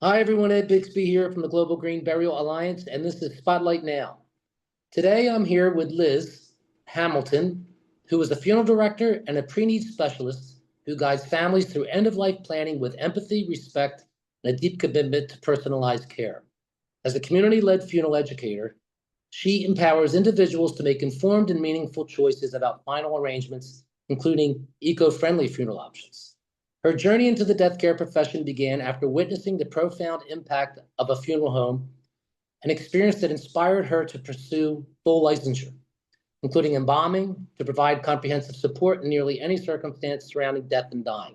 Hi, everyone. Ed Bixby here from the Global Green Burial Alliance, and this is Spotlight Now. Today, I'm here with Liz Hamilton, who is a funeral director and a pre-need specialist who guides families through end-of-life planning with empathy, respect, and a deep commitment to personalized care. As a community-led funeral educator, she empowers individuals to make informed and meaningful choices about final arrangements, including eco-friendly funeral options. Her journey into the death care profession began after witnessing the profound impact of a funeral home, an experience that inspired her to pursue full licensure, including embalming, to provide comprehensive support in nearly any circumstance surrounding death and dying.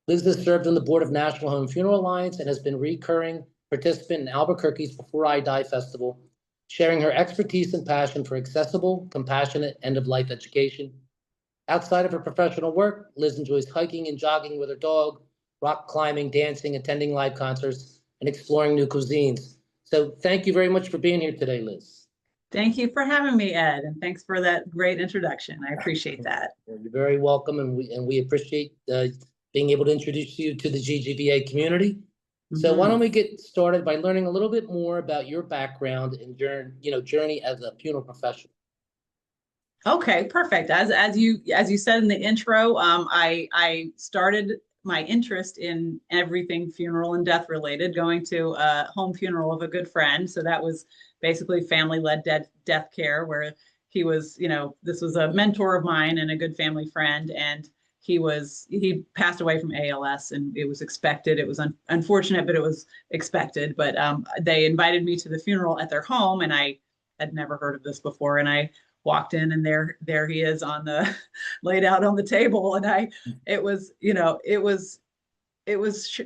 Liz has served on the board of National Home Funeral Alliance and has been a recurring participant in Albuquerque's Before I Die festival, sharing her expertise and passion for accessible, compassionate end-of-life education. Outside of her professional work, Liz enjoys hiking and jogging with her dog, rock climbing, dancing, attending live concerts, and exploring new cuisines. So thank you very much for being here today, Liz. Thank you for having me, Ed, and thanks for that great introduction. I appreciate that. Well, you're very welcome, and we appreciate being able to introduce you to the GGBA community. So why don't we get started by learning a little bit more about your background and journey as a funeral professional? Okay, perfect. As you said in the intro, I started my interest in everything funeral and death related, going to a home funeral of a good friend. So that was basically family-led death care, where he was, this was a mentor of mine and a good family friend, and he passed away from ALS, and it was expected. It was unfortunate, but it was expected. But they invited me to the funeral at their home, and I had never heard of this before, and I walked in, and there he is on the laid out on the table. And it was,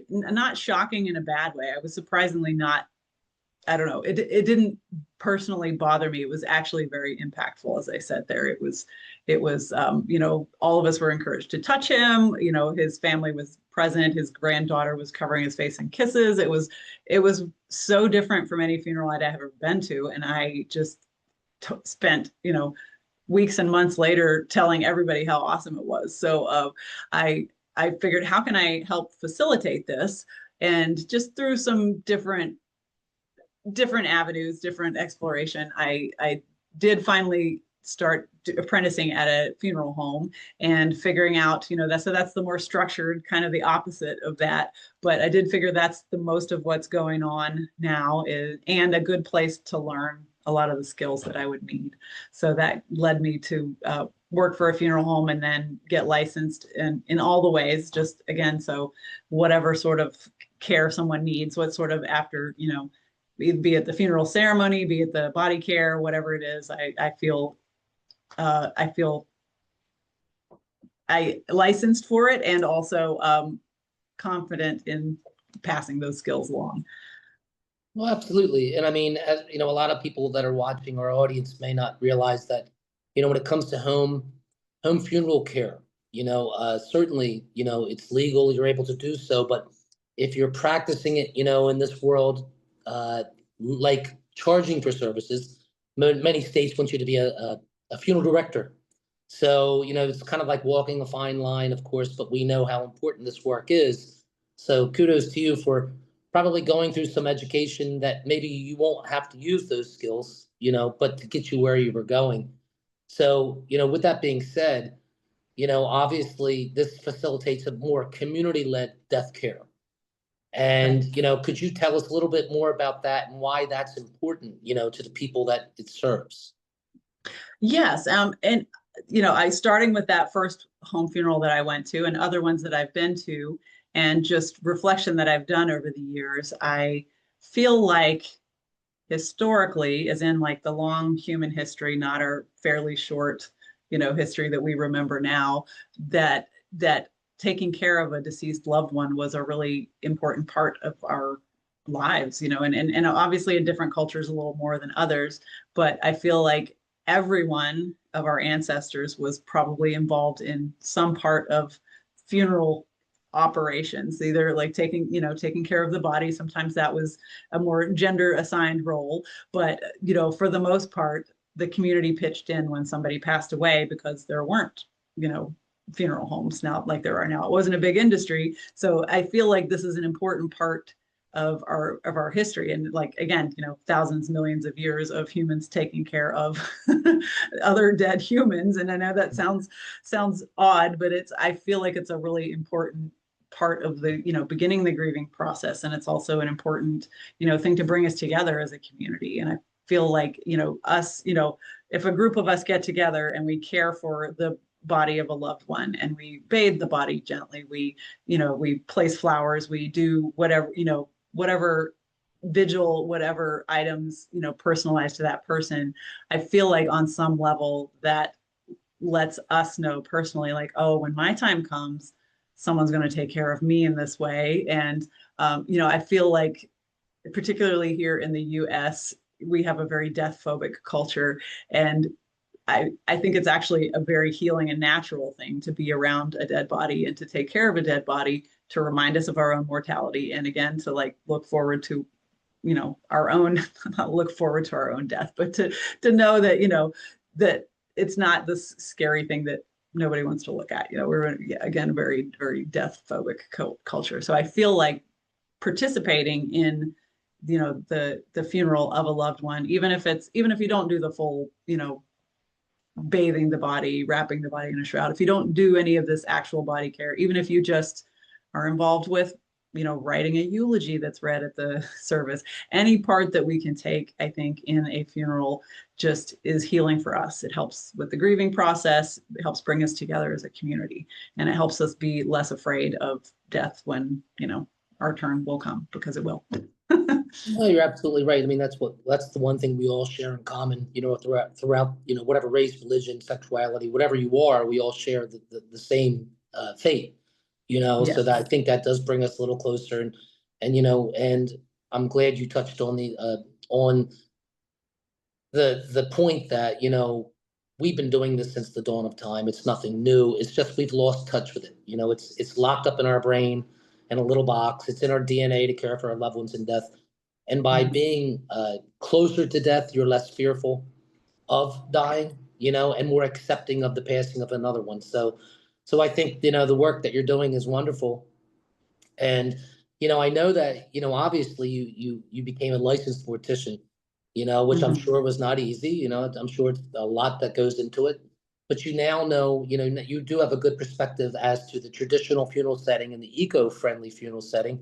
not shocking in a bad way. I was surprisingly not, I don't know, it didn't personally bother me. It was actually very impactful. As I said there, it was all of us were encouraged to touch him. His family was present. His granddaughter was covering his face in kisses. It was so different from any funeral I'd ever been to. And I just spent, weeks and months later telling everybody how awesome it was. So I figured, how can I help facilitate this? And just through some different avenues, different exploration, I did finally start apprenticing at a funeral home and figuring out, that's the more structured, kind of the opposite of that. But I did figure that's the most of what's going on now, and a good place to learn a lot of the skills that I would need. So that led me to work for a funeral home and then get licensed in all the ways, just again, so whatever sort of care someone needs, what sort of after, be it the funeral ceremony, be it the body care, whatever it is, I feel I licensed for it, and also confident in passing those skills along. Well, absolutely. And I mean, as a lot of people that are watching our audience may not realize that, when it comes to home funeral care, certainly, it's legal, you're able to do so. But if you're practicing it, in this world, like charging for services, many states want you to be a funeral director. So, it's kind of like walking a fine line, of course, but we know how important this work is. So kudos to you for probably going through some education that maybe you won't have to use those skills, but to get you where you were going. So, with that being said, obviously this facilitates a more community-led death care. And, could you tell us a little bit more about that and why that's important, to the people that it serves? Yes. And, I starting with that first home funeral that I went to and other ones that I've been to, and just reflection that I've done over the years, I feel like historically, as in like the long human history, not our fairly short, history that we remember now, that taking care of a deceased loved one was a really important part of our lives, and obviously in different cultures a little more than others. But I feel like everyone of our ancestors was probably involved in some part of funeral operations, either like taking care of the body. Sometimes that was a more gender assigned role, but for the most part, the community pitched in when somebody passed away, because there weren't, funeral homes now like there are now. It wasn't a big industry. So I feel like this is an important part of our history. And like, again, thousands, millions of years of humans taking care of other dead humans. And I know that sounds odd, but I feel like it's a really important part of the, beginning the grieving process. And it's also an important, thing to bring us together as a community. And I feel like, us, if a group of us get together and we care for the body of a loved one and we bathe the body gently, we place flowers, we do whatever, whatever vigil, whatever items, personalized to that person. I feel like on some level that lets us know personally, like, oh, when my time comes, someone's going to take care of me in this way. And, I feel like, particularly here in the US, we have a very death phobic culture. And I think it's actually a very healing and natural thing to be around a dead body and to take care of a dead body, to remind us of our own mortality. And again, to like look forward to, our own, not look forward to our own death, but to know that, that it's not this scary thing that nobody wants to look at. We're again, very, very death phobic culture. So I feel like participating in, the funeral of a loved one, even if you don't do the full, bathing the body, wrapping the body in a shroud, if you don't do any of this actual body care, even if you just are involved with, writing a eulogy that's read at the service, any part that we can take, I think, in a funeral just is healing for us. It helps with the grieving process. It helps bring us together as a community. And it helps us be less afraid of death when, our turn will come, because it will. No, you're absolutely right. I mean, that's the one thing we all share in common, throughout, whatever race, religion, sexuality, whatever you are, we all share the same fate, so that I Yes. think that does bring us a little closer. And I'm glad you touched on the point that, we've been doing this since the dawn of time. It's nothing new. It's just we've lost touch with it. It's locked up in our brain in a little box. It's in our DNA to care for our loved ones in death. And by Mhm. being closer to death, you're less fearful of dying, and more accepting of the passing of another one. So I think, the work that you're doing is wonderful. And, I know that, obviously you became a licensed mortician, which I'm Mhm. sure was not easy. I'm sure it's a lot that goes into it. But you now know, you do have a good perspective as to the traditional funeral setting and the eco-friendly funeral setting.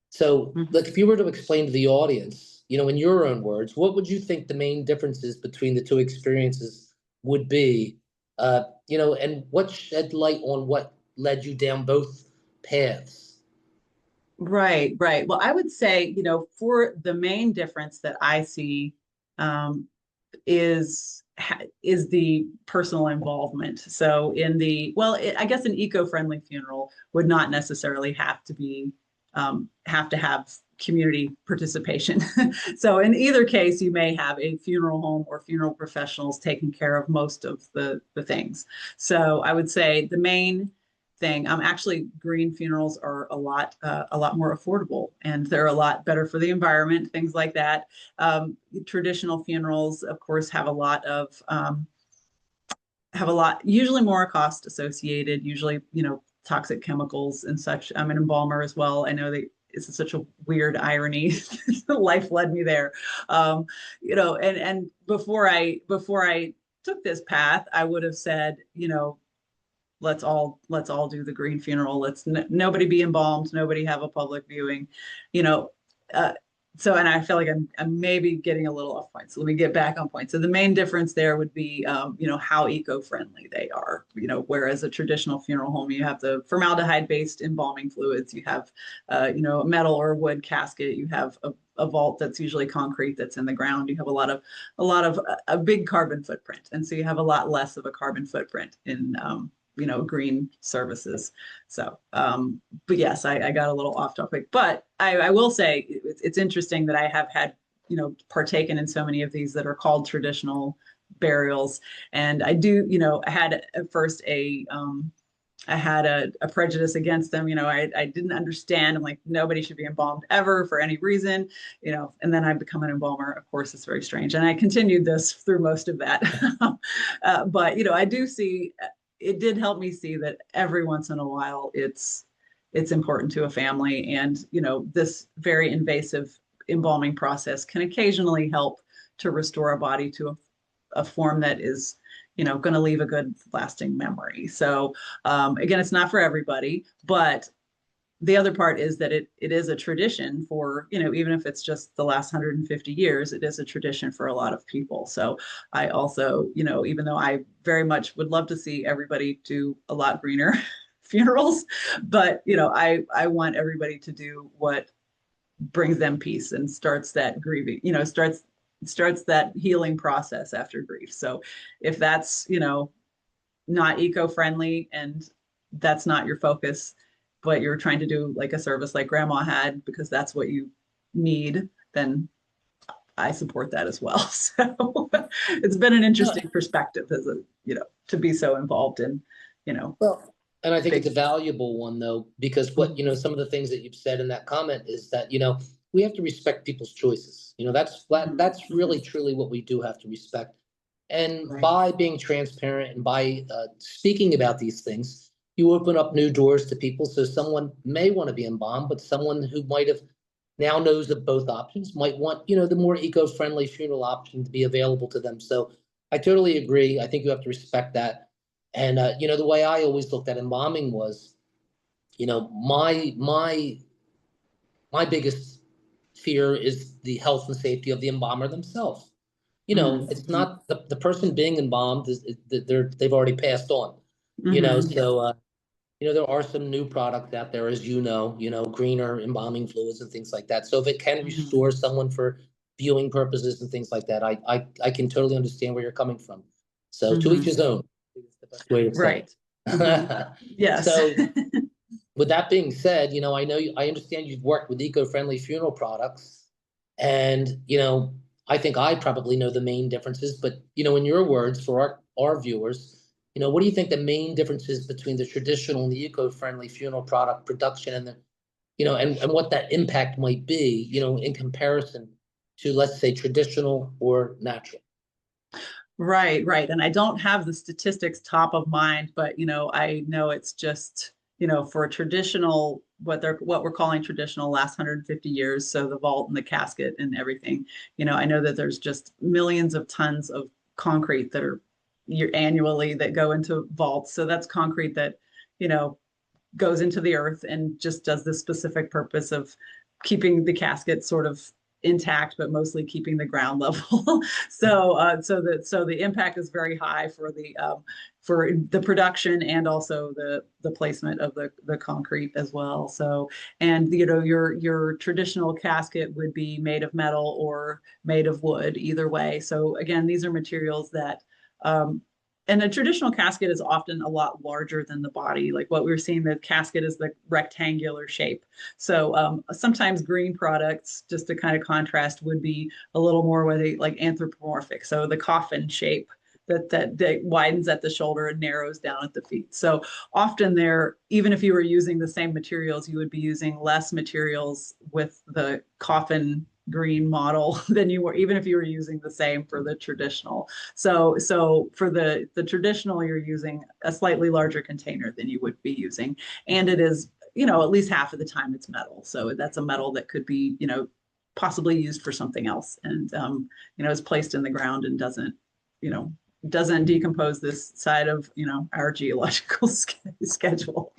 So, Mhm. like, if you were to explain to the audience, in your own words, what would you think the main differences between the two experiences would be? And what shed light on what led you down both paths? Right, right. Well, I would say, for the main difference that I see, um, is the personal involvement. So I guess an eco-friendly funeral would not necessarily have to have community participation. So in either case, you may have a funeral home or funeral professionals taking care of most of the things. So I would say the main thing, actually green funerals are a lot more affordable, and they're a lot better for the environment, things like that. Traditional funerals, of course, have a lot, usually more cost associated, usually, toxic chemicals and such. I'm an embalmer as well. I know that it's such a weird irony. Life led me there. And before I took this path, I would have said, let's all do the green funeral. Nobody be embalmed, nobody have a public viewing, you know. Uh, and I feel like I'm maybe getting a little off point. So let me get back on point. So the main difference there would be, how eco-friendly they are. Whereas a traditional funeral home, you have the formaldehyde-based embalming fluids, you have, a metal or wood casket, you have a vault that's usually concrete that's in the ground. You have a lot of a big carbon footprint, and so you have a lot less of a carbon footprint in, green services. So, but yes, I got a little off topic, but I will say it's interesting that I have had, partaken in so many of these that are called traditional burials. And I do, I had at first I had a prejudice against them. I didn't understand. I'm like, nobody should be embalmed ever for any reason, and then I've become an embalmer. Of course, it's very strange. And I continued this through most of that. But, I do see, it did help me see that every once in a while it's important to a family. And, this very invasive embalming process can occasionally help to restore a body to a form that is, going to leave a good lasting memory. So again, it's not for everybody, but the other part is that it is a tradition for, even if it's just the last 150 years, it is a tradition for a lot of people. So I also, even though I very much would love to see everybody do a lot greener funerals, but I want everybody to do what brings them peace and starts that grieving, starts that healing process after grief. So if that's, not eco-friendly and that's not your focus, but you're trying to do like a service like grandma had because that's what you need, then I support that as well. So it's been an interesting perspective as a, to be so involved in, Well, and I think it's big. a valuable one though, because what, Mhm. some of the things that you've said in that comment is that, we have to respect people's choices. Mhm. That's really Mhm. truly what we do have to respect. And Right. by being transparent and by speaking about these things, you open up new doors to people. So someone may want to be embalmed, but someone who might have now knows of both options might want, the more eco-friendly funeral option to be available to them. So I totally agree. I think you have to respect that. And the way I always looked at embalming was, my biggest fear is the health and safety of the embalmer themselves. It's Mhm. not the person being embalmed is they've already passed on. Yes. So there are some new products out there, as greener embalming fluids and things like that. So if it can Mhm. restore someone for viewing purposes and things like that, I can totally understand where you're coming from. So to each Mhm. his own is the best way to say Right. Mhm. it. Yes. So with that being said, I understand you've worked with eco-friendly funeral products, and I think I probably know the main differences. But in your words, for our viewers, what do you think the main differences between the traditional and the eco-friendly funeral product production and the and what that impact might be, in comparison to, let's say, traditional or natural? Right, right. And I don't have the statistics top of mind, but I know it's just, for a traditional, what we're calling traditional last 150 years, so the vault and the casket and everything, I know that there's just millions of tons of concrete that are year annually that go into vaults. So that's concrete that, you know, goes into the earth and just does the specific purpose of keeping the casket sort of intact, but mostly keeping the ground level. So the impact is very high for the production and also the placement of the concrete as well. So, and your traditional casket would be made of metal or made of wood, either way. So again, these are materials that um, and a traditional casket is often a lot larger than the body. Like what we're seeing, the casket is the rectangular shape. So sometimes green products, just to kind of contrast, would be a little more what they like anthropomorphic. So the coffin shape that widens at the shoulder and narrows down at the feet. So often there, even if you were using the same materials, you would be using less materials with the coffin green model than you were, even if you were using the same for the traditional. So for the traditional, you're using a slightly larger container than you would be using, and it is, at least half of the time it's metal. So that's a metal that could be, possibly used for something else, and is placed in the ground and you know, doesn't decompose this side of our geological schedule.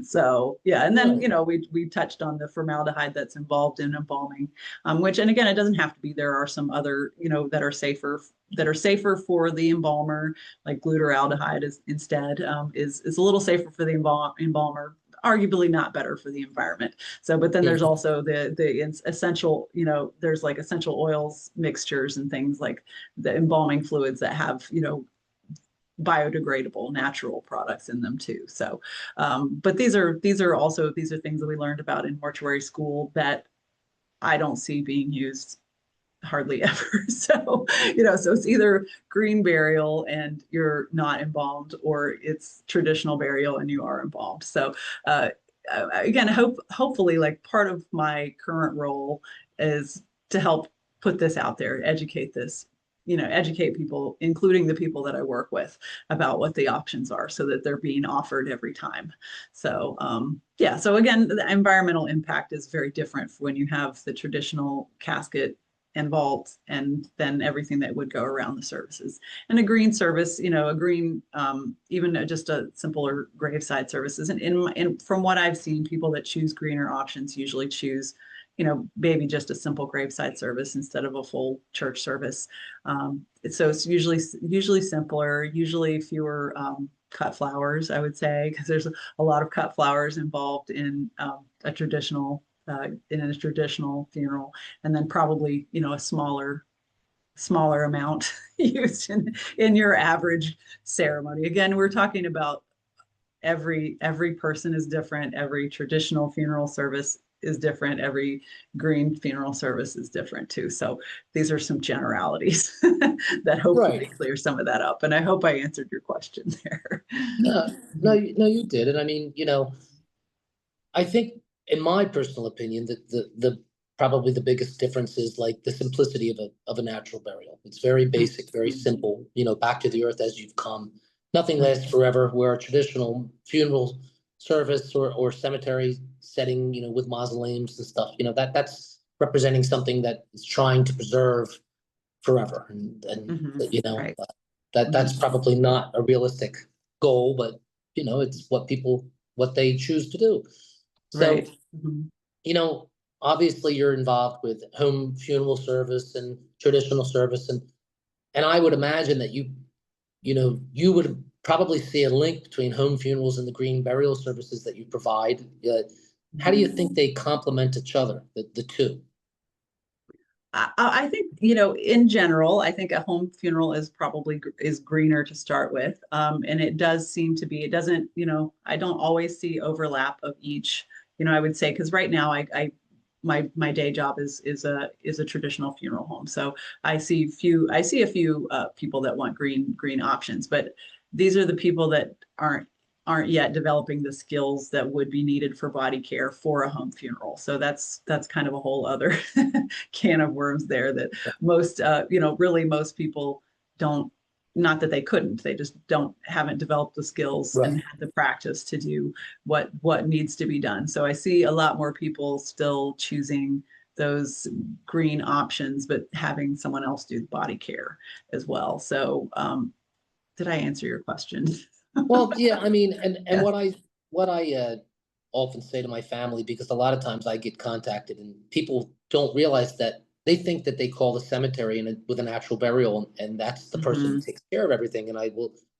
So yeah, and then Right. we touched on the formaldehyde that's involved in embalming, which, and again, it doesn't have to be. There are some other that are safer for the embalmer, like glutaraldehyde is instead is a little safer for the embalmer, arguably not better for the environment. So, but then there's Mhm. also the essential, there's like essential oils mixtures and things like the embalming fluids that have, biodegradable natural products in them too. So, but these are things that we learned about in mortuary school that I don't see being used hardly ever. So it's either green burial and you're not embalmed, or it's traditional burial and you are embalmed. So uh, again, hopefully, like part of my current role is to help put this out there, educate this, educate people, including the people that I work with, about what the options are so that they're being offered every time. So yeah, so again, the environmental impact is very different when you have the traditional casket and vault and then everything that would go around the services. And a green service, a green, even just a simpler graveside services. And from what I've seen, people that choose greener options usually choose, maybe just a simple graveside service instead of a full church service. So it's usually simpler, usually fewer cut flowers, I would say, because there's a lot of cut flowers involved in a traditional funeral, and then probably a smaller amount used in your average ceremony. Again, we're talking about every person is different. Every traditional funeral service is different. Every green funeral service is different too. So these are some generalities that hopefully Right. clear some of that up. And I hope I answered your question there. No, no, no, you did. And I mean, I think, in my personal opinion, that the probably the biggest difference is like the simplicity of a natural burial. It's very basic, very simple, back to the earth as you've come. Nothing lasts forever, where a traditional funeral service or cemetery setting, with mausoleums and stuff, that's representing something that is trying to preserve forever. And Right. that's probably not a realistic goal, but it's what they choose to do. So, Right. Mhm. obviously you're involved with home funeral service and traditional service, and I would imagine that you would probably see a link between home funerals and the green burial services that you provide. How do you think they complement each other, the two? I think, in general, I think a home funeral is probably is greener to start with. And it does seem to be, it doesn't, I don't always see overlap of each, I would say, because right now my day job is a traditional funeral home. So I see a few people that want green options, but these are the people that aren't yet developing the skills that would be needed for body care for a home funeral. So that's kind of a whole other can of worms there that most, really most people don't, not that they couldn't, they just haven't developed the skills and Right. had the practice to do what needs to be done. So I see a lot more people still choosing those green options, but having someone else do the body care as well. So did I answer your question? Well, yeah, I mean, and Yes. what I often say to my family, because a lot of times I get contacted and people don't realize that they think that they call the cemetery with a natural burial, and that's the person who Mhm. takes care of everything. And I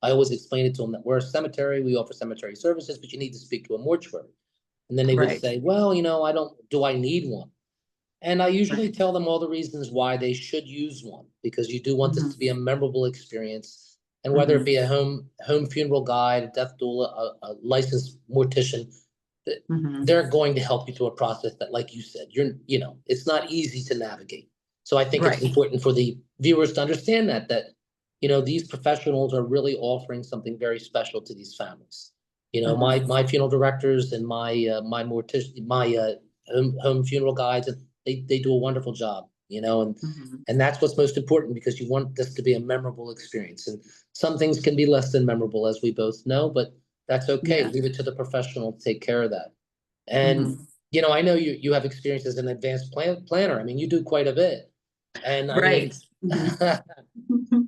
always explain it to them that we're a cemetery, we offer cemetery services, but you need to speak to a mortuary. And then they would Right. say, well, do I need one? And I usually Right. tell them all the reasons why they should use one, because you do want this to Mhm. be a memorable experience. And whether it Mhm. be a home funeral guide, a death doula, a licensed mortician, Mhm. they're going to help you through a process that, like you said, it's not easy to navigate. So I think it's Right. important for the viewers to understand that these professionals are really offering something very special to these families. My Mhm. my funeral directors and my mortician, my home funeral guides, and they do a wonderful job. Mhm. And that's what's most important, because you want this to be a memorable experience. And some things can be less than memorable, as we both know, but that's okay. Yeah. Leave it to the professional to take care of that. And Mhm. I know you have experience as an advanced planner. I mean, you do quite a bit. And I Right. mean, Mhm. I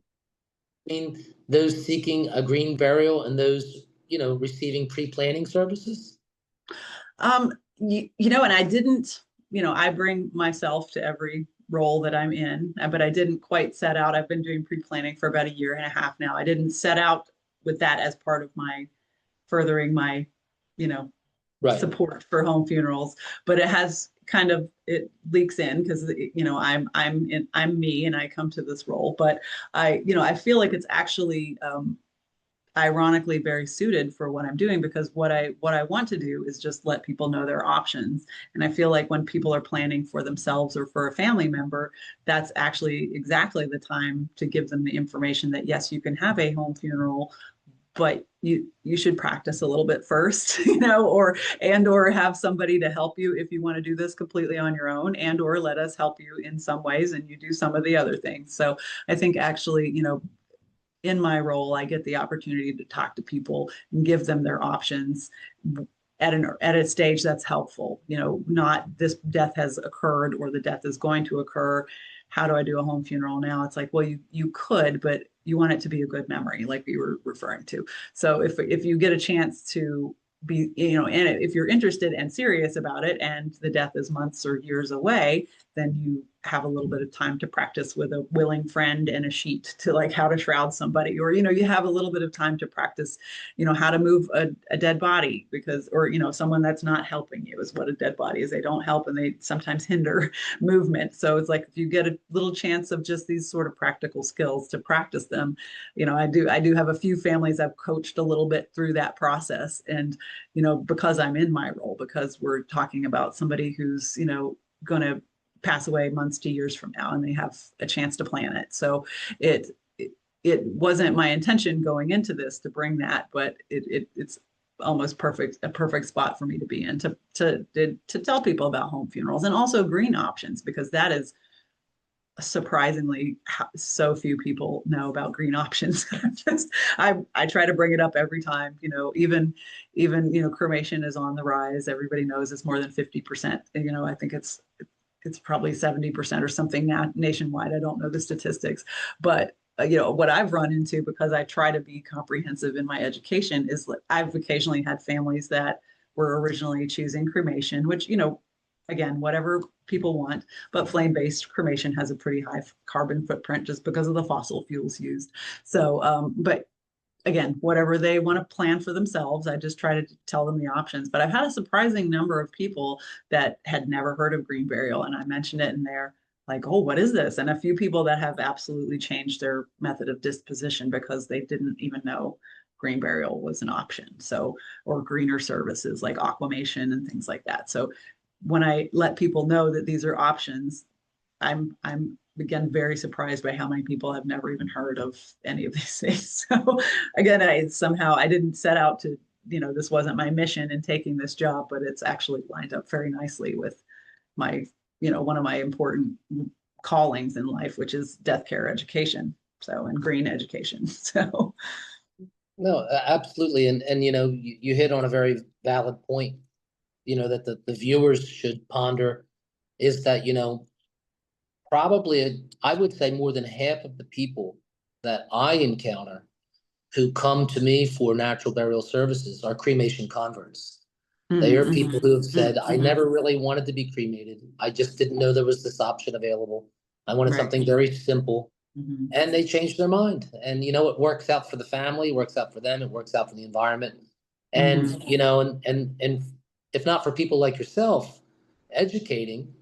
mean, those seeking a green burial and those, receiving pre-planning services. And I didn't, I bring myself to every role that I'm in, but I didn't quite set out. I've been doing pre-planning for about a year and a half now. I didn't set out with that as part of my furthering my, you know, Right. support for home funerals, but it leaks in because I'm me and I come to this role, but I feel like it's actually ironically very suited for what I'm doing, because what I want to do is just let people know their options. And I feel like when people are planning for themselves or for a family member, that's actually exactly the time to give them the information that yes, you can have a home funeral, but you should practice a little bit first, or have somebody to help you if you want to do this completely on your own, and or let us help you in some ways and you do some of the other things. So I think actually, in my role, I get the opportunity to talk to people and give them their options at a stage that's helpful. Not this death has occurred or the death is going to occur. How do I do a home funeral now? It's like, well, you could, but you want it to be a good memory, like we were referring to. So if you get a chance to be, and if you're interested and serious about it, and the death is months or years away, then you have a little bit of time to practice with a willing friend and a sheet to like how to shroud somebody, or you have a little bit of time to practice how to move a dead body, because or someone that's not helping you is what a dead body is. They don't help and they sometimes hinder movement. So it's like if you get a little chance of just these sort of practical skills to practice them, I do have a few families I've coached a little bit through that process. And because I'm in my role, because we're talking about somebody who's going to pass away months to years from now, and they have a chance to plan it. So it wasn't my intention going into this to bring that, but it's almost a perfect spot for me to be in to tell people about home funerals and also green options, because that is surprisingly so few people know about green options. I try to bring it up every time. Even cremation is on the rise. Everybody knows it's more than 50%. I think it's probably 70% or something now nationwide. I don't know the statistics, but what I've run into, because I try to be comprehensive in my education, is I've occasionally had families that were originally choosing cremation, which, again, whatever people want, but flame-based cremation has a pretty high carbon footprint just because of the fossil fuels used. So, but again, whatever they want to plan for themselves, I just try to tell them the options. But I've had a surprising number of people that had never heard of green burial, and I mentioned it, and they're like, oh, what is this? And a few people that have absolutely changed their method of disposition because they didn't even know green burial was an option. So, or greener services like aquamation and things like that. So when I let people know that these are options, I'm again very surprised by how many people have never even heard of any of these things. So again, I didn't set out to, this wasn't my mission in taking this job, but it's actually lined up very nicely with my, one of my important callings in life, which is death care education. So, and green education. So No, absolutely. And you hit on a very valid point, that the viewers should ponder is that, probably I would say more than half of the people that I encounter who come to me for natural burial services are cremation converts. They are people who have said, I never really wanted to be cremated. I just didn't know there was this option available. I wanted something very simple. And they changed their mind. And, it works out for the family, works out for them, it works out for the environment. And, and if not for people like yourself educating,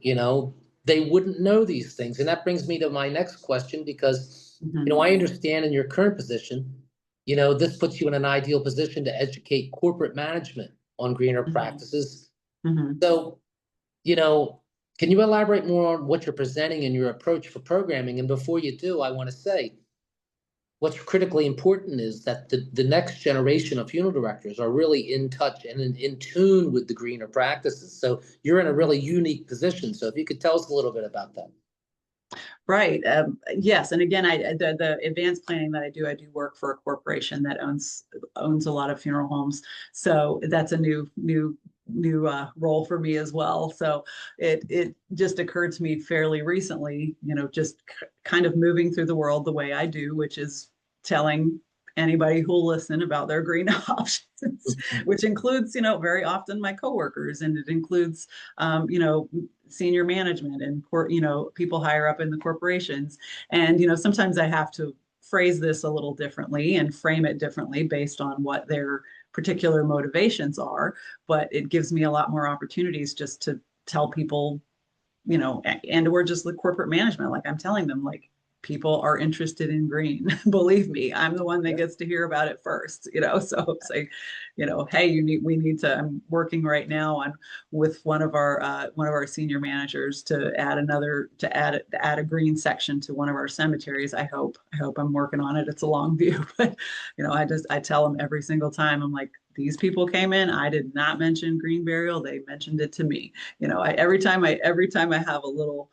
they wouldn't know these things. And that brings me to my next question, because, I understand in your current position, this puts you in an ideal position to educate corporate management on greener practices. So, can you elaborate more on what you're presenting and your approach for programming? And before you do, I want to say what's critically important is that the next generation of funeral directors are really in touch and in tune with the greener practices. So you're in a really unique position. So if you could tell us a little bit about that. Right. Yes. And again, the advanced planning that I do work for a corporation that owns a lot of funeral homes. So that's a new role for me as well. So it just occurred to me fairly recently, just kind of moving through the world the way I do, which is telling anybody who'll listen about their green options, which includes, very often my coworkers, and it includes, senior management and, people higher up in the corporations. And, sometimes I have to phrase this a little differently and frame it differently based on what their particular motivations are, but it gives me a lot more opportunities just to tell people, and or just the corporate management, like I'm telling them, like, people are interested in green. Believe me, I'm the one that gets to hear about it first, so it's like, hey, we need to, I'm working right now on with one of our senior managers to add a green section to one of our cemeteries. I hope I'm working on it. It's a long view, but I tell them every single time, I'm like, these people came in, I did not mention green burial. They mentioned it to me. Every time I have a little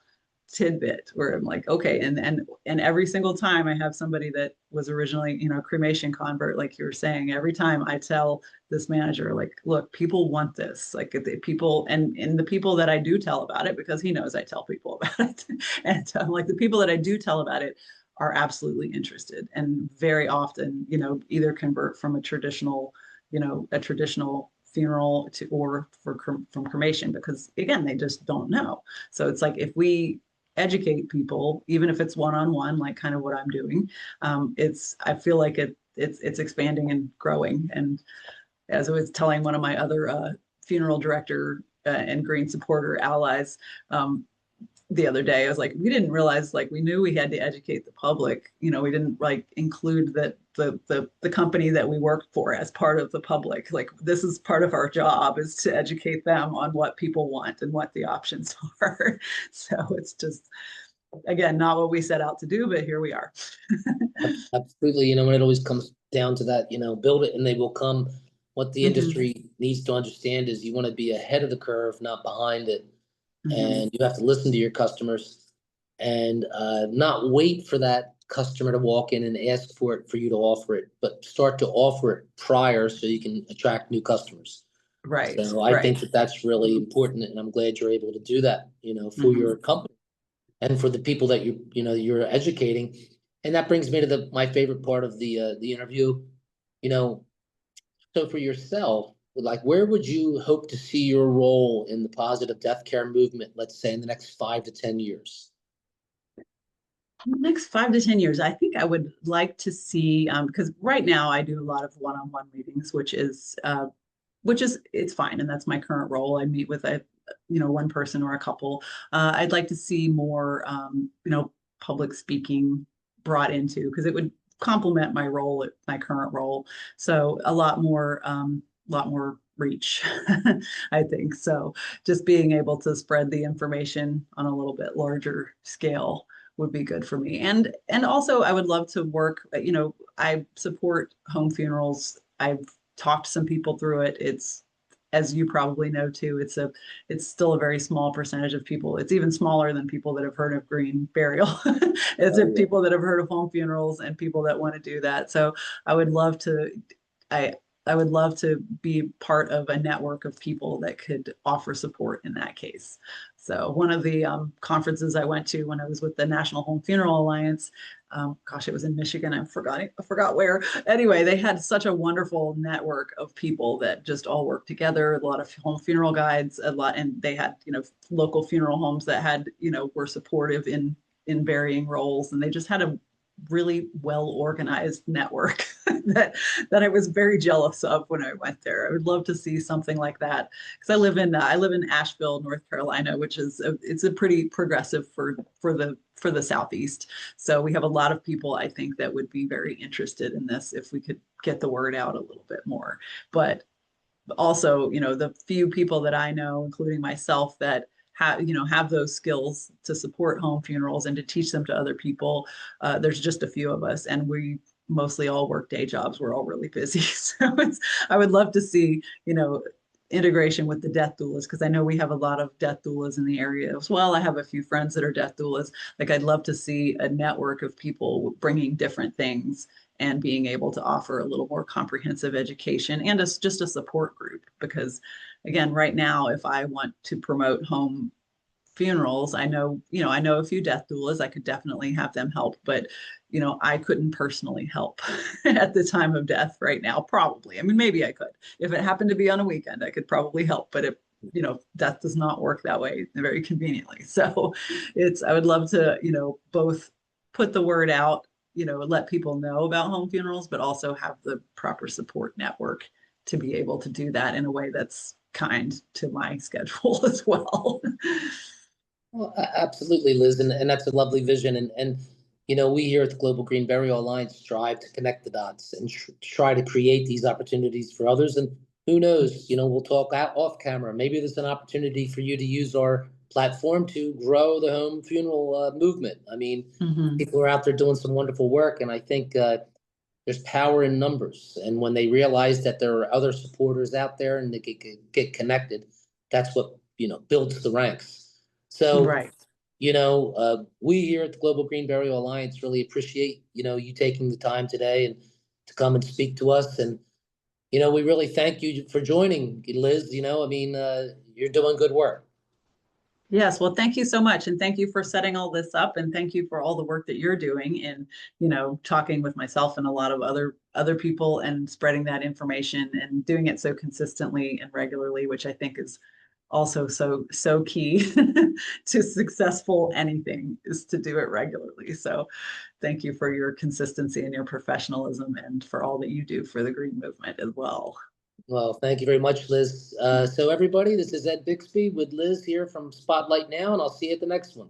tidbit where I'm like, okay, and every single time I have somebody that was originally, cremation convert, like you were saying, every time I tell this manager, like, look, people want this, like the people, and the people that I do tell about it, because he knows I tell people about it, and like the people that I do tell about it are absolutely interested, and very often, either convert from a traditional funeral to or from cremation, because again, they just don't know. So it's like, if we educate people, even if it's one-on-one, like kind of what I'm doing, I feel like it's expanding and growing. And as I was telling one of my other funeral director and green supporter allies, the other day, I was like, we didn't realize, like, we knew we had to educate the public. We didn't like include that the company that we work for as part of the public. Like, this is part of our job, is to educate them on what people want and what the options are. So it's just, again, not what we set out to do, but here we are. Absolutely. And it always comes down to that, build it and they will come. What the Mhm, industry needs to understand is you want to be ahead of the curve, not behind it. mhm. And you have to listen to your customers and not wait for that customer to walk in and ask for it for you to offer it, but start to offer it prior so you can attract new customers. Right, So I think right. that that's really important, and I'm glad you're able to do that, for Mhm. your company and for the people that you're educating. And that brings me to my favorite part of the interview. You know, so for yourself, like, where would you hope to see your role in the positive death care movement, let's say in the next 5 to 10 years? In the next 5 to 10 years, I think I would like to see, because right now I do a lot of one-on-one meetings, which is it's fine, and that's my current role. I meet with one person or a couple. I'd like to see more public speaking brought into, because it would complement my role at my current role. So a lot more reach, I think. So just being able to spread the information on a little bit larger scale would be good for me. And also I would love to work, I support home funerals. I've talked some people through it. It's, as you probably know too, it's still a very small percentage of people. It's even smaller than people that have heard of green burial. It's Oh, yeah. people that have heard of home funerals and people that want to do that. So I would love to, I I would love to be part of a network of people that could offer support in that case. So one of the conferences I went to when I was with the National Home Funeral Alliance, gosh, it was in Michigan. I forgot where. Anyway, they had such a wonderful network of people that just all worked together. A lot of home funeral guides, and they had local funeral homes that had were supportive in varying roles, and they just had a really well organized network that I was very jealous of when I went there. I would love to see something like that, because I live in Asheville, North Carolina, which is it's a pretty progressive for the Southeast. So we have a lot of people, I think, that would be very interested in this if we could get the word out a little bit more. But also, the few people that I know, including myself, that have those skills to support home funerals and to teach them to other people. There's just a few of us, and we mostly all work day jobs. We're all really busy. So I would love to see, integration with the death doulas, because I know we have a lot of death doulas in the area as well. I have a few friends that are death doulas. Like, I'd love to see a network of people bringing different things and being able to offer a little more comprehensive education, and just a support group. Because again, right now, if I want to promote home funerals, I know a few death doulas. I could definitely have them help, but I couldn't personally help at the time of death right now. Probably. I mean, maybe I could. If it happened to be on a weekend, I could probably help, but death does not work that way very conveniently. So I would love to, both put the word out, let people know about home funerals, but also have the proper support network to be able to do that in a way that's kind to my schedule as well. Well, absolutely, Liz, and that's a lovely vision. And we here at the Global Green Burial Alliance strive to connect the dots and try to create these opportunities for others. And who knows, we'll talk out off camera. Maybe there's an opportunity for you to use our platform to grow the home funeral movement. I mean, Mhm. people are out there doing some wonderful work, and I think there's power in numbers. And when they realize that there are other supporters out there and they get connected, that's what builds the ranks. So Right. we here at the Global Green Burial Alliance really appreciate, you taking the time today and to come and speak to us. And, we really thank you for joining, Liz. I mean, you're doing good work. Yes, well, thank you so much. And thank you for setting all this up. And thank you for all the work that you're doing in, talking with myself and a lot of other people and spreading that information and doing it so consistently and regularly, which I think is also so key to successful anything, is to do it regularly. So thank you for your consistency and your professionalism and for all that you do for the green movement as well. Well, thank you very much, Liz. So everybody, this is Ed Bixby with Liz here from Spotlight Now, and I'll see you at the next one.